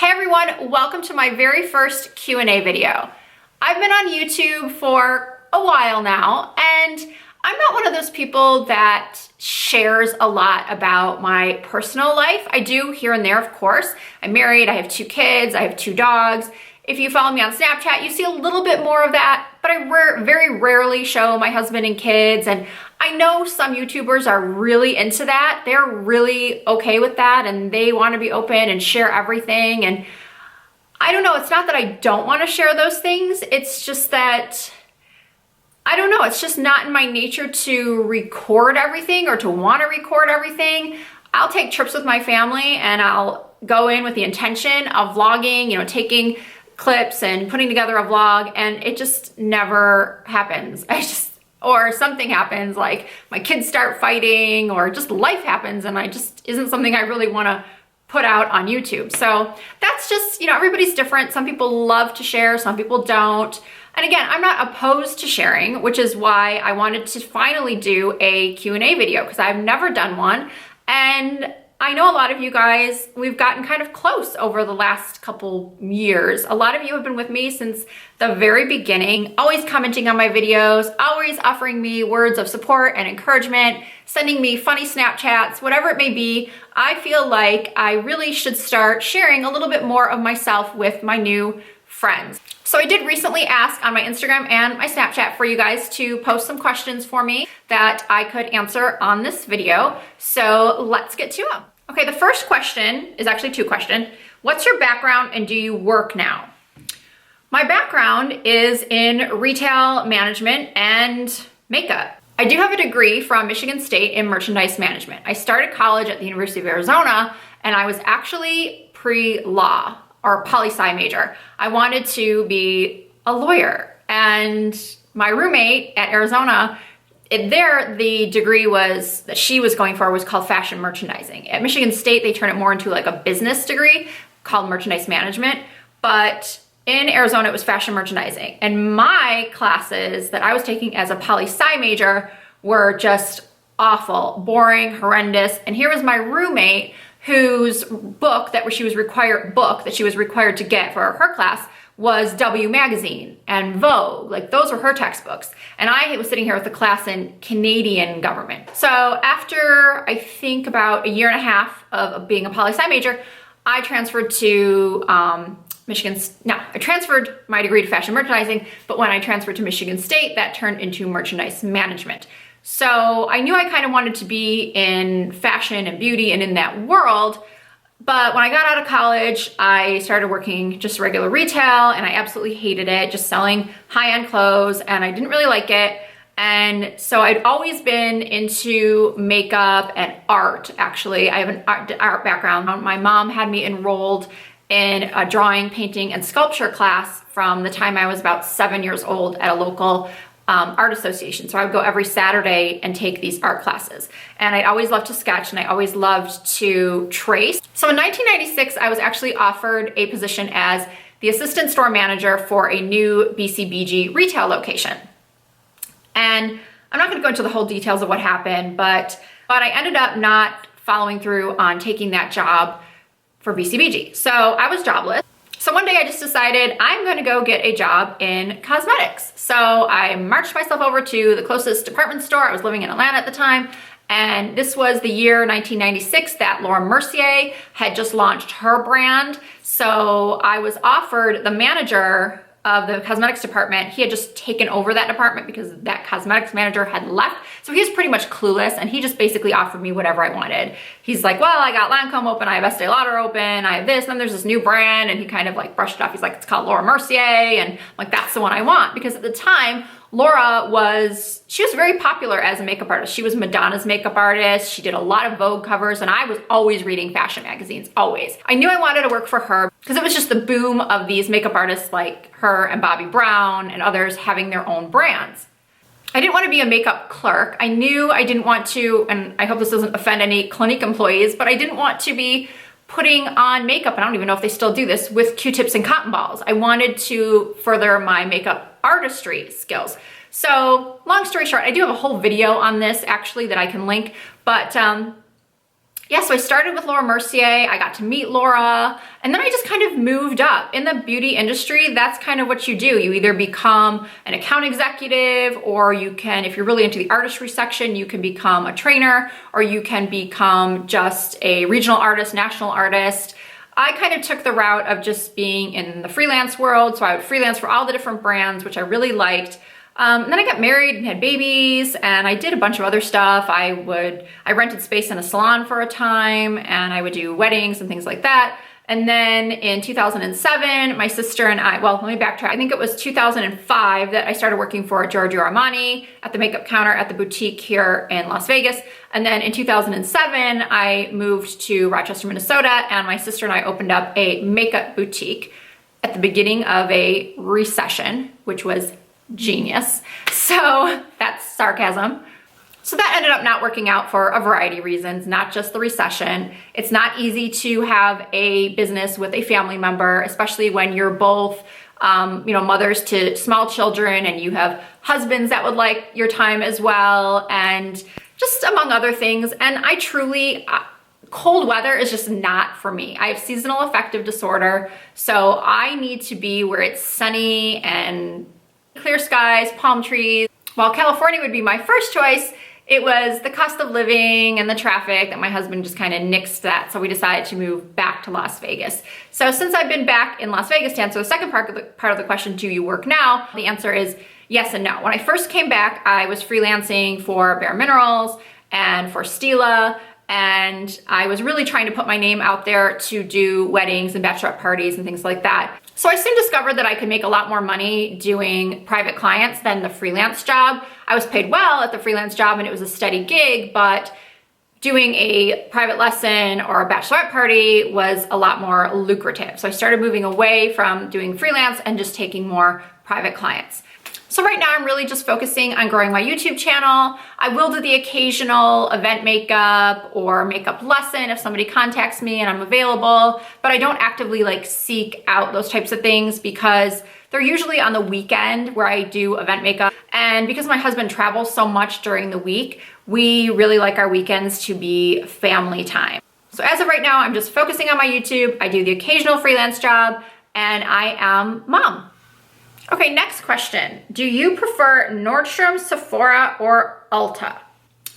Hey everyone, welcome to my very first Q&A video. I've been on YouTube for a while now, and I'm not one of those people that shares a lot about my personal life. I do here and there, of course. I'm married, I have 2 kids, I have 2 dogs. If you follow me on Snapchat, you see a little bit more of that, but I very rarely show my husband and kids. And I know some YouTubers are really into that. They're really okay with that and they want to be open and share everything. And I don't know, it's not that I don't want to share those things. It's just that, I don't know, it's just not in my nature to record everything or to want to record everything. I'll take trips with my family and I'll go in with the intention of vlogging, taking clips and putting together a vlog, and it just never happens. Or something happens, like my kids start fighting or just life happens, and I just isn't something I really want to put out on YouTube. So that's just, everybody's different. Some people love to share, some people don't. And again, I'm not opposed to sharing, which is why I wanted to finally do a Q&A video, because I've never done one. And I know a lot of you guys, we've gotten kind of close over the last couple years. A lot of you have been with me since the very beginning, always commenting on my videos, always offering me words of support and encouragement, sending me funny Snapchats, whatever it may be. I feel like I really should start sharing a little bit more of myself with my new friends. So I did recently ask on my Instagram and my Snapchat for you guys to post some questions for me that I could answer on this video. So let's get to them. Okay, the first question is actually 2 questions. What's your background and do you work now? My background is in retail management and makeup. I do have a degree from Michigan State in merchandise management. I started college at the University of Arizona and I was actually pre-law or poli-sci major. I wanted to be a lawyer, and my roommate at Arizona, the degree that she was going for was called fashion merchandising. At Michigan State, they turn it more into like a business degree called merchandise management, but in Arizona, it was fashion merchandising. And my classes that I was taking as a poli-sci major were just awful, boring, horrendous. And here was my roommate whose book that she was required to get for her class was W Magazine and Vogue. Like, those were her textbooks. And I was sitting here with a class in Canadian government. So after, I think, about a year and a half of being a poli-sci major, I transferred to I transferred my degree to fashion merchandising, but when I transferred to Michigan State, that turned into merchandise management. So I knew I kind of wanted to be in fashion and beauty and in that world. But when I got out of college, I started working just regular retail, and I absolutely hated it, just selling high-end clothes, and I didn't really like it. And so I'd always been into makeup and art, actually. I have an art background. My mom had me enrolled in a drawing, painting, and sculpture class from the time I was about 7 years old at a local art association. So I would go every Saturday and take these art classes. And I always loved to sketch, and I always loved to trace. So in 1996, I was actually offered a position as the assistant store manager for a new BCBG retail location. And I'm not gonna go into the whole details of what happened, but I ended up not following through on taking that job for BCBG. So I was jobless. So one day I just decided I'm gonna go get a job in cosmetics. So I marched myself over to the closest department store. I was living in Atlanta at the time, and this was the year 1996 that Laura Mercier had just launched her brand. So I was offered the manager of the cosmetics department. He had just taken over that department because that cosmetics manager had left. So he was pretty much clueless, and he just basically offered me whatever I wanted. He's like, well, I got Lancome open, I have Estee Lauder open, I have this, and then there's this new brand, and he kind of like brushed it off. He's like, it's called Laura Mercier, and I'm like, that's the one I want. Because at the time, Laura was very popular as a makeup artist. She was Madonna's makeup artist. She did a lot of Vogue covers, and I was always reading fashion magazines, always. I knew I wanted to work for her because it was just the boom of these makeup artists like her and Bobbi Brown and others having their own brands. I didn't want to be a makeup clerk. I knew I didn't want to, and I hope this doesn't offend any Clinique employees, but I didn't want to be putting on makeup, and I don't even know if they still do this, with Q-tips and cotton balls. I wanted to further my makeup artistry skills. So long story short, I do have a whole video on this actually that I can link, but Yeah, so I started with Laura Mercier, I got to meet Laura, and then I just kind of moved up. In the beauty industry, that's kind of what you do. You either become an account executive, or you can, if you're really into the artistry section, you can become a trainer, or you can become just a regional artist, national artist. I kind of took the route of just being in the freelance world, so I would freelance for all the different brands, which I really liked. And then I got married and had babies, and I did a bunch of other stuff. I rented space in a salon for a time, and I would do weddings and things like that. And then in 2007, my sister and I, well, let me backtrack. I think it was 2005 that I started working for Giorgio Armani at the makeup counter at the boutique here in Las Vegas. And then in 2007, I moved to Rochester, Minnesota, and my sister and I opened up a makeup boutique at the beginning of a recession, which was genius. So that's sarcasm. So that ended up not working out for a variety of reasons, not just the recession. It's not easy to have a business with a family member, especially when you're both, mothers to small children, and you have husbands that would like your time as well, and just among other things. And I truly, cold weather is just not for me. I have seasonal affective disorder, so I need to be where it's sunny and clear skies, palm trees. While California would be my first choice, it was the cost of living and the traffic that my husband just kind of nixed that. So we decided to move back to Las Vegas. So since I've been back in Las Vegas to answer the second part of the question, do you work now? The answer is yes and no. When I first came back, I was freelancing for Bare Minerals and for Stila, and I was really trying to put my name out there to do weddings and bachelorette parties and things like that. So I soon discovered that I could make a lot more money doing private clients than the freelance job. I was paid well at the freelance job and it was a steady gig, but doing a private lesson or a bachelorette party was a lot more lucrative. So I started moving away from doing freelance and just taking more private clients. So right now I'm really just focusing on growing my YouTube channel. I will do the occasional event makeup or makeup lesson if somebody contacts me and I'm available, but I don't actively seek out those types of things because they're usually on the weekend where I do event makeup. And because my husband travels so much during the week, we really like our weekends to be family time. So as of right now, I'm just focusing on my YouTube. I do the occasional freelance job, and I am mom. Okay, next question. Do you prefer Nordstrom, Sephora, or Ulta?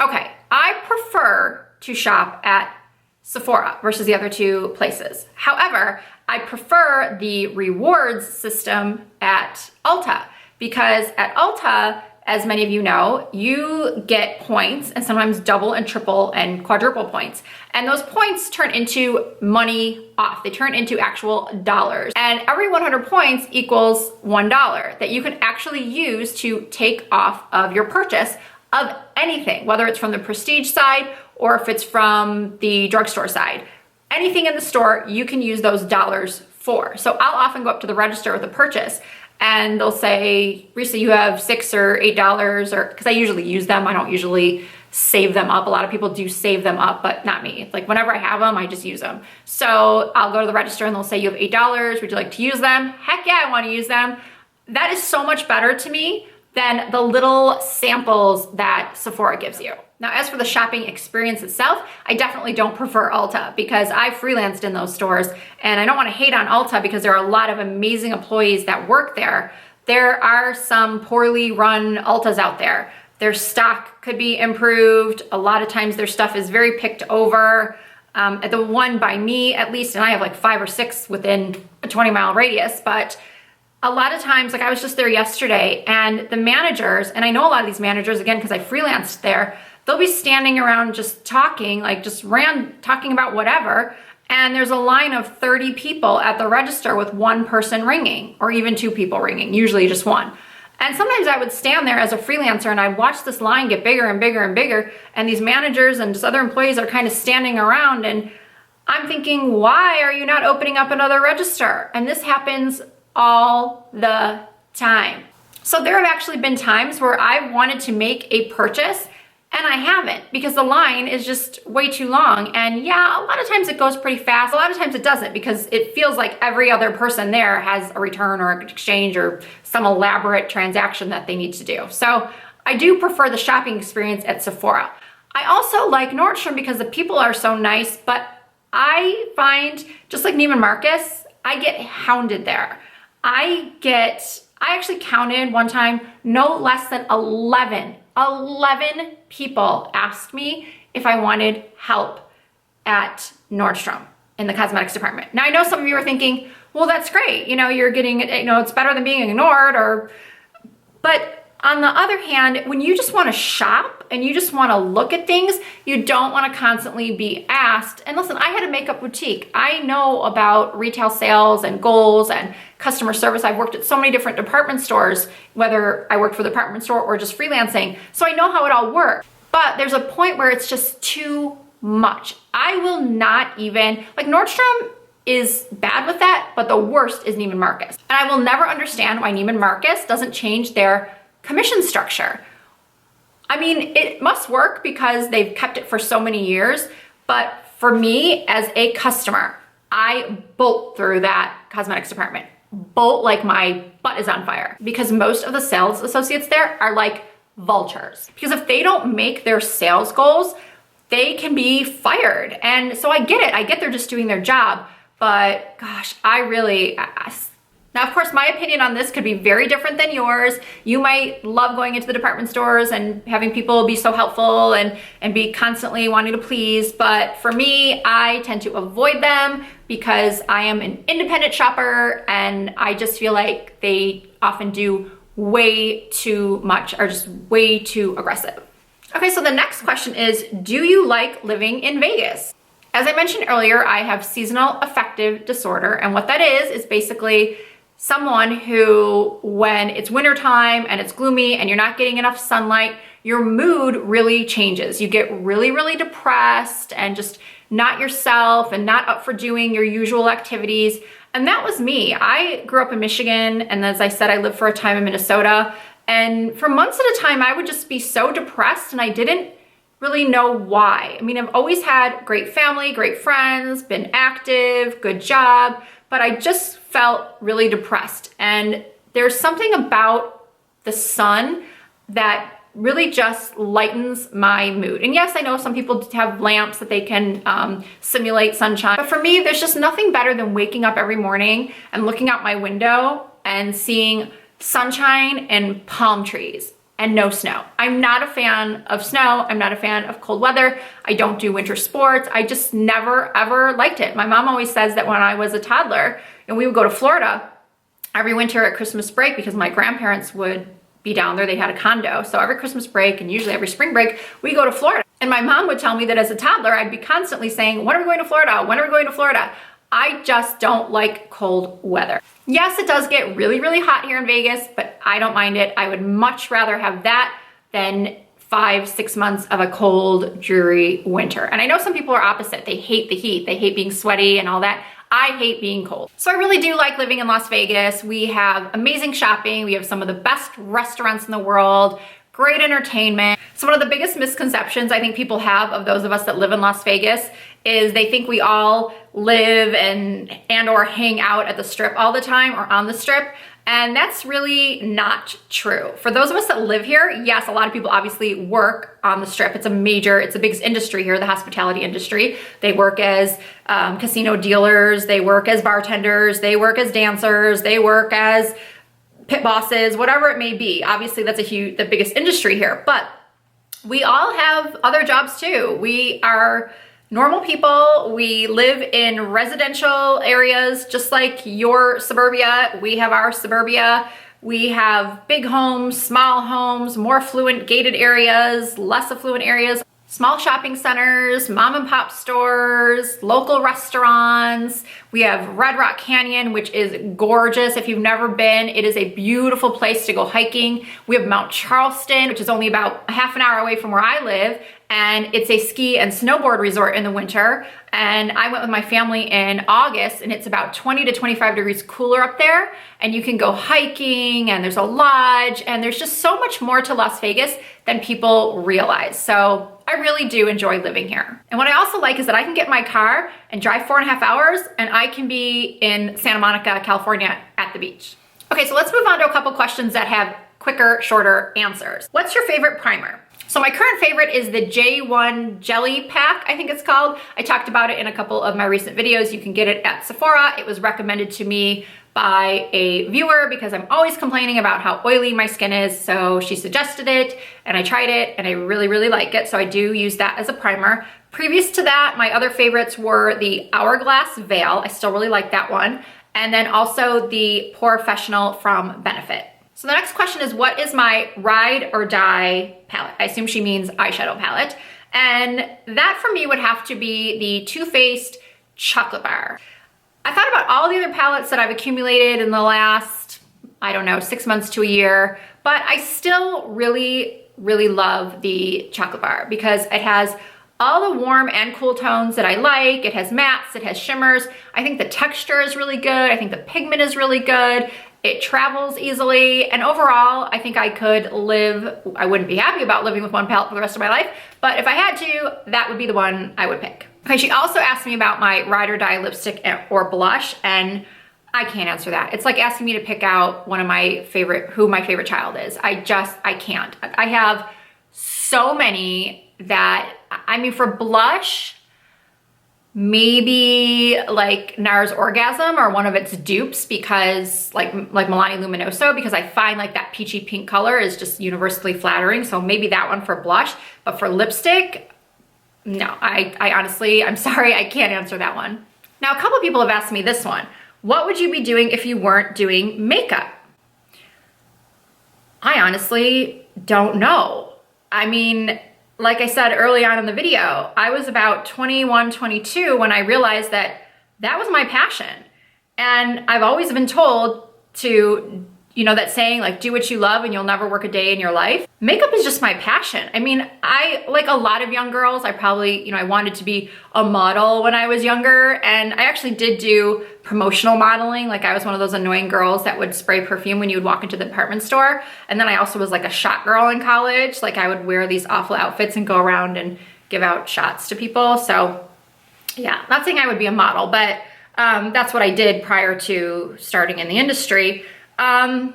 Okay, I prefer to shop at Sephora versus the other two places. However, I prefer the rewards system at Ulta because at Ulta, as many of you know, you get points and sometimes double and triple and quadruple points. And those points turn into money off. They turn into actual dollars. And every 100 points equals $1 that you can actually use to take off of your purchase of anything, whether it's from the prestige side or if it's from the drugstore side. Anything in the store, you can use those dollars for. So I'll often go up to the register with a purchase and they'll say, Risa, you have $6 or $8, or because I usually use them. I don't usually save them up. A lot of people do save them up, but not me. Like whenever I have them, I just use them. So I'll go to the register and they'll say, you have $8. Would you like to use them? Heck yeah, I want to use them. That is so much better to me than the little samples that Sephora gives you. Now, as for the shopping experience itself, I definitely don't prefer Ulta because I freelanced in those stores, and I don't want to hate on Ulta because there are a lot of amazing employees that work there. There are some poorly run Ultas out there. Their stock could be improved. A lot of times their stuff is very picked over. At the one by me, at least, and I have like 5 or 6 within a 20-mile radius, but a lot of times, like I was just there yesterday, and the managers, and I know a lot of these managers, again, because I freelanced there, they'll be standing around just talking, talking about whatever, and there's a line of 30 people at the register with one person ringing, or even 2 people ringing, usually just one. And sometimes I would stand there as a freelancer and I'd watch this line get bigger and bigger and bigger, and these managers and just other employees are kind of standing around, and I'm thinking, why are you not opening up another register? And this happens all the time. So there have actually been times where I've wanted to make a purchase and I haven't because the line is just way too long. And yeah, a lot of times it goes pretty fast. A lot of times it doesn't because it feels like every other person there has a return or an exchange or some elaborate transaction that they need to do. So I do prefer the shopping experience at Sephora. I also like Nordstrom because the people are so nice, but I find, just like Neiman Marcus, I get hounded there. I actually counted one time, no less than 11 people asked me if I wanted help at Nordstrom in the cosmetics department. Now I know some of you are thinking, well, that's great. You're getting, it's better than being ignored but on the other hand, when you just want to shop and you just want to look at things, you don't want to constantly be asked. And listen, I had a makeup boutique. I know about retail sales and goals and customer service. I've worked at so many different department stores, whether I worked for the department store or just freelancing. So I know how it all works. But there's a point where it's just too much. I will not even, like Nordstrom is bad with that, but the worst is Neiman Marcus. And I will never understand why Neiman Marcus doesn't change their commission structure. I mean, it must work because they've kept it for so many years, but for me as a customer, I bolt through that cosmetics department. Bolt like my butt is on fire, because most of the sales associates there are like vultures. Because if they don't make their sales goals, they can be fired. And so I get it. I get they're just doing their job, but gosh, now, of course, my opinion on this could be very different than yours. You might love going into the department stores and having people be so helpful and be constantly wanting to please. But for me, I tend to avoid them because I am an independent shopper and I just feel like they often do way too much, or just way too aggressive. Okay, so the next question is, do you like living in Vegas? As I mentioned earlier, I have seasonal affective disorder. And what that is basically someone who, when it's wintertime and it's gloomy and you're not getting enough sunlight, your mood really changes. You get really, really depressed and just not yourself and not up for doing your usual activities. And that was me. I grew up in Michigan, and as I said, I lived for a time in Minnesota. And for months at a time, I would just be so depressed and I didn't really know why. I mean, I've always had great family, great friends, been active, good job, but I just felt really depressed. And there's something about the sun that really just lightens my mood. And yes, I know some people have lamps that they can simulate sunshine, but for me, there's just nothing better than waking up every morning and looking out my window and seeing sunshine and palm trees and no snow. I'm not a fan of snow. I'm not a fan of cold weather. I don't do winter sports. I just never, ever liked it. My mom always says that when I was a toddler and we would go to Florida every winter at Christmas break, because my grandparents would be down there. They had a condo. So every Christmas break and usually every spring break, we go to Florida. And my mom would tell me that as a toddler, I'd be constantly saying, when are we going to Florida? When are we going to Florida? I just don't like cold weather. Yes, it does get really, really hot here in Vegas, but I don't mind it. I would much rather have that than 5-6 months of a cold, dreary winter. And I know some people are opposite. They hate the heat. They hate being sweaty and all that. I hate being cold. So I really do like living in Las Vegas. We have amazing shopping. We have some of the best restaurants in the world, great entertainment. So one of the biggest misconceptions I think people have of those of us that live in Las Vegas is they think we all live and or hang out at the Strip all the time or on the Strip. And that's really not true. For those of us that live here, yes, a lot of people obviously work on the Strip. It's the biggest industry here, the hospitality industry. They work as casino dealers, they work as bartenders, they work as dancers, they work as pit bosses, whatever it may be. Obviously that's the biggest industry here, but we all have other jobs too. We are normal people. We live in residential areas, just like your suburbia. We have our suburbia. We have big homes, small homes, more affluent gated areas, less affluent areas, small shopping centers, mom and pop stores, local restaurants. We have Red Rock Canyon, which is gorgeous. If you've never been, it is a beautiful place to go hiking. We have Mount Charleston, which is only about a half an hour away from where I live. And it's a ski and snowboard resort in the winter. And I went with my family in August, and it's about 20 to 25 degrees cooler up there. And you can go hiking, and there's a lodge, and there's just so much more to Las Vegas than people realize. So I really do enjoy living here. And what I also like is that I can get in my car and drive 4.5 hours, and I can be in Santa Monica, California at the beach. Okay, so let's move on to a couple questions that have quicker, shorter answers. What's your favorite primer? So my current favorite is the J1 Jelly Pack, I think it's called. I talked about it in a couple of my recent videos. You can get it at Sephora. It was recommended to me by a viewer because I'm always complaining about how oily my skin is. So she suggested it and I tried it and I really, really like it. So I do use that as a primer. Previous to that, my other favorites were the Hourglass Veil. I still really like that one. And then also the Porefessional from Benefit. So the next question is, what is my ride or die palette? I assume she means eyeshadow palette. And that for me would have to be the Too Faced Chocolate Bar. I thought about all the other palettes that I've accumulated in the last, I don't know, 6 months to a year, but I still really, really love the Chocolate Bar because it has all the warm and cool tones that I like. It has mattes, it has shimmers. I think the texture is really good. I think the pigment is really good. It travels easily, and overall, I think I could live, I wouldn't be happy about living with one palette for the rest of my life, but if I had to, that would be the one I would pick. Okay, she also asked me about my ride or die lipstick or blush, and I can't answer that. It's like asking me to pick out one of my favorite, who my favorite child is. I can't. I have so many that, I mean, for blush, maybe like NARS Orgasm or one of its dupes, because like Milani Luminoso, because I find like that peachy pink color is just universally flattering. So maybe that one for blush, but for lipstick, no, I honestly, I'm sorry, I can't answer that one. Now, a couple people have asked me this one. What would you be doing if you weren't doing makeup? I honestly don't know. I mean, like I said early on in the video, I was about 21, 22 when I realized that that was my passion. And I've always been told to, you know, that saying like, do what you love and you'll never work a day in your life. Makeup is just my passion. I mean, I, like a lot of young girls, I probably, you know, I wanted to be a model when I was younger, and I actually did do promotional modeling. Like I was one of those annoying girls that would spray perfume when you would walk into the department store. And then I also was like a shot girl in college. Like I would wear these awful outfits and go around and give out shots to people. So yeah, not saying I would be a model, but that's what I did prior to starting in the industry. I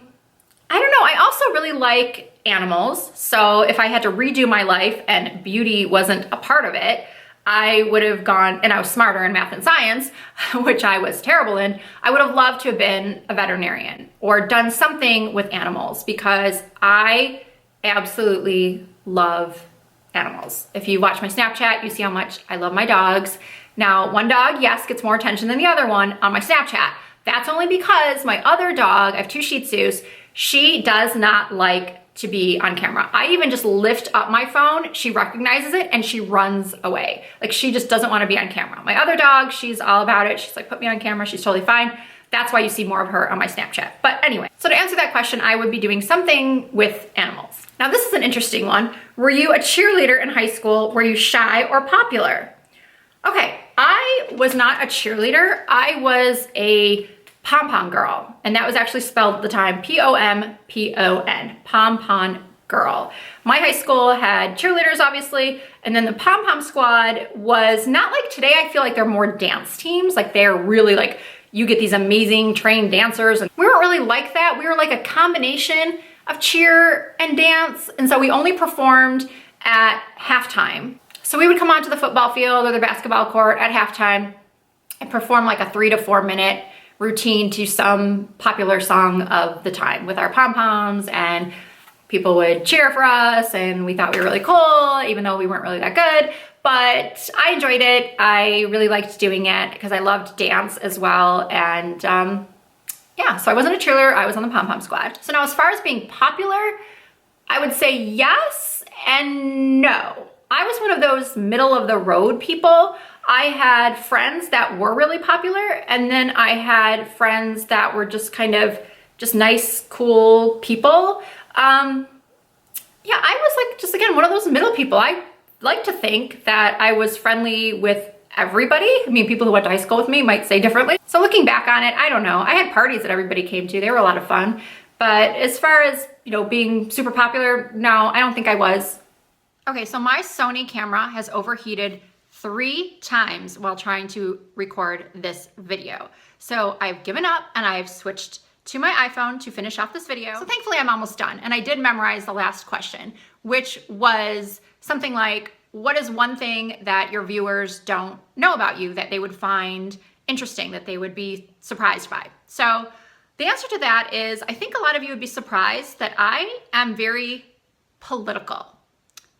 don't know. I also really like animals. So if I had to redo my life and beauty wasn't a part of it, I would have gone, and I was smarter in math and science, which I was terrible in, I would have loved to have been a veterinarian or done something with animals because I absolutely love animals. If you watch my Snapchat, you see how much I love my dogs. Now, one dog, yes, gets more attention than the other one on my Snapchat. That's only because my other dog, I have 2 Shih Tzus, she does not like to be on camera. I even just lift up my phone, she recognizes it and she runs away. Like she just doesn't want to be on camera. My other dog, she's all about it. She's like, put me on camera, she's totally fine. That's why you see more of her on my Snapchat. But anyway, so to answer that question, I would be doing something with animals. Now this is an interesting one. Were you a cheerleader in high school? Were you shy or popular? Okay, I was not a cheerleader. I was a pom-pom girl, and that was actually spelled at the time P-O-M-P-O-N, pom-pom girl. My high school had cheerleaders, obviously, and then the pom-pom squad was not like today. I feel like they're more dance teams. Like they're really like, you get these amazing trained dancers, and we weren't really like that. We were like a combination of cheer and dance, and so we only performed at halftime. So we would come onto the football field or the basketball court at halftime and perform like a 3 to 4 minute routine to some popular song of the time with our pom-poms, and people would cheer for us and we thought we were really cool, even though we weren't really that good. But I enjoyed it. I really liked doing it because I loved dance as well. And yeah, so I wasn't a cheerleader, I was on the pom-pom squad. So now as far as being popular, I would say yes and no. I was one of those middle of the road people. I had friends that were really popular, and then I had friends that were just kind of just nice, cool people. Yeah, I was like just again one of those middle people. I like to think that I was friendly with everybody. I mean, people who went to high school with me might say differently. So looking back on it, I don't know. I had parties that everybody came to. They were a lot of fun. But as far as, you know, being super popular, no, I don't think I was. Okay, so my Sony camera has overheated 3 times while trying to record this video. So I've given up and I've switched to my iPhone to finish off this video. So thankfully I'm almost done, and I did memorize the last question, which was something like, what is one thing that your viewers don't know about you that they would find interesting, that they would be surprised by? So the answer to that is, I think a lot of you would be surprised that I am very political.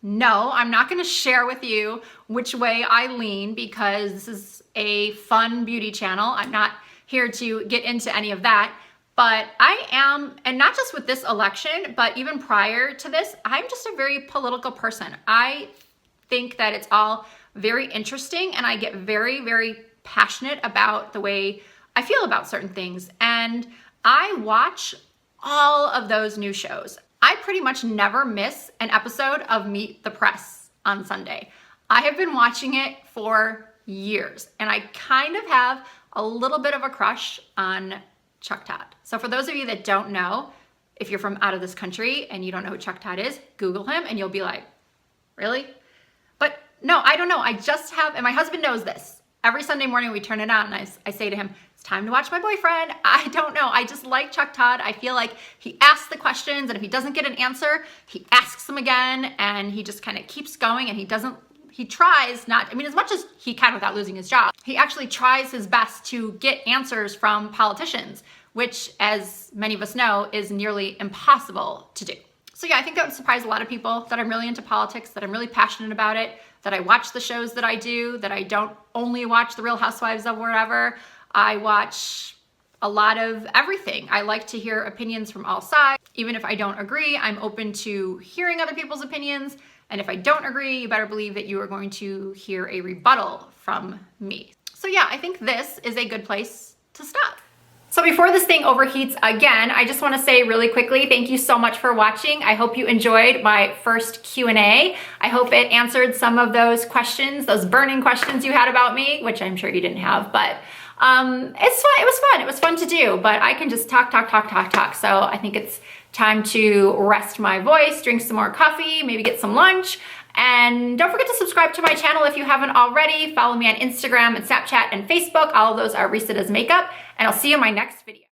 No, I'm not going to share with you which way I lean, because this is a fun beauty channel. I'm not here to get into any of that. But I am, and not just with this election, but even prior to this, I'm just a very political person. I think that it's all very interesting, and I get very, very passionate about the way I feel about certain things. And I watch all of those new shows. I pretty much never miss an episode of Meet the Press on Sunday. I have been watching it for years, and I kind of have a little bit of a crush on Chuck Todd. So for those of you that don't know, if you're from out of this country and you don't know who Chuck Todd is, Google him and you'll be like, really? But no, I don't know. I just have, and my husband knows this. Every Sunday morning we turn it on and I say to him, it's time to watch my boyfriend. I don't know. I just like Chuck Todd. I feel like he asks the questions, and if he doesn't get an answer, he asks them again, and he just kind of keeps going, and he tries not, I mean, as much as he can without losing his job, he actually tries his best to get answers from politicians, which, as many of us know, is nearly impossible to do. So yeah, I think that would surprise a lot of people, that I'm really into politics, that I'm really passionate about it, that I watch the shows that I do, that I don't only watch The Real Housewives of wherever. I watch a lot of everything. I like to hear opinions from all sides. Even if I don't agree, I'm open to hearing other people's opinions. And if I don't agree, you better believe that you are going to hear a rebuttal from me. So yeah, I think this is a good place to stop. So before this thing overheats again, I just want to say really quickly, thank you so much for watching. I hope you enjoyed my first Q&A. I hope it answered some of those questions, those burning questions you had about me, which I'm sure you didn't have, but it's fun. It was fun. It was fun to do, but I can just talk. So I think it's time to rest my voice, drink some more coffee, maybe get some lunch. And don't forget to subscribe to my channel if you haven't already. Follow me on Instagram and Snapchat and Facebook. All of those are Risa Does Makeup. And I'll see you in my next video.